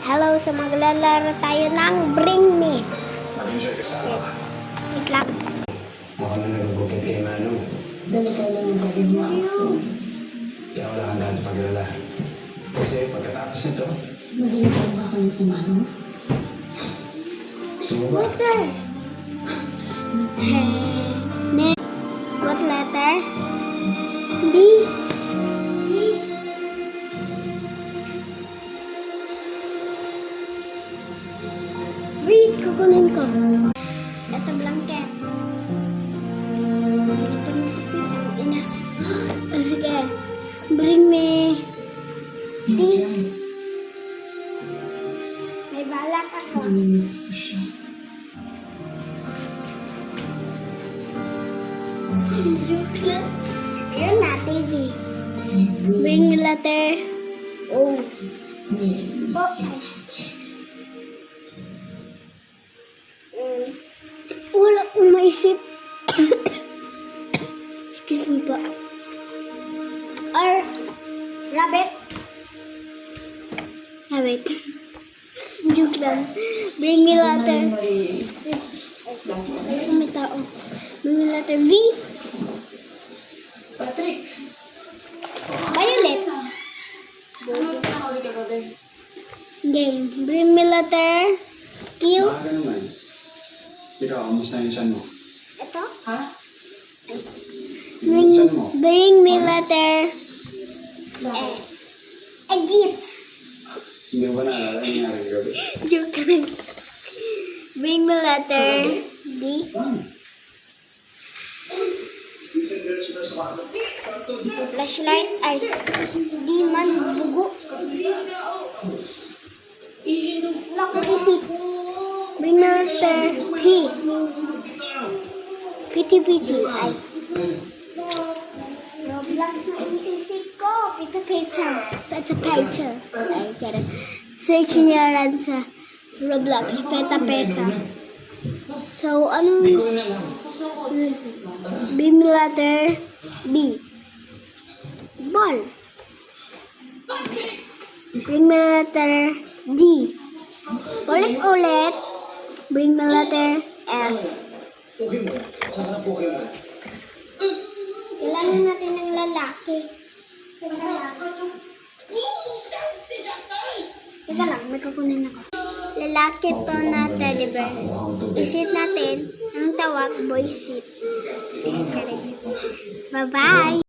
Hello, so maglalaro tayo ng Bring Me. Wait lang. Ako na nagugupit kay Manu. Dali ka lang yung gawin mo ako. Kaya wala kang dahil paglala. Kasi pagkatapos nito, Maging ba kayo si Manu? gusto mo ba? Water. What letter? B. B. Wait, kukunin ko. Ito blanket. Ito ang ina. Oh, sige. Bring me. D. May balak ako. Namimiss ko siya. Joke lang. Ayun na, TV. Bring letter O. O. Wala akong maisip. Excuse me po. R. Rabbit. Rabbit. Joke lang. Bring me letter. Ayun, may tao. Bring me letter V. Patrick! Violet. Ano sa nakawin ka gabi? Game. Bring me letter Q. Maaga naman. Ikaw, kamusta yung san mo? Ito. Ha? Yung san mo? Bring me letter Bakit? Agit. Hindi mo ba naalala yung nangyari gabi? Joke lang. Bring me letter D. Flashlight ay di man bugo. Wala akong isip. Bring me letter P. Piti-piti ay. Roblox na inisip ko. Pizza-pizza. Pizza-pizza. Ay, charot. Search niya rin sa Roblox. Peta-peta. So, anong Hindi ko na lang. bring me letter B. Ball. Bring me letter D. Ulit-ulit. Bring me letter S. Kailangan natin ng lalaki. Teka lang, may kukunin ako. Lalaki to na teddy bear. Isit natin ang tawag boy seat. Bye-bye!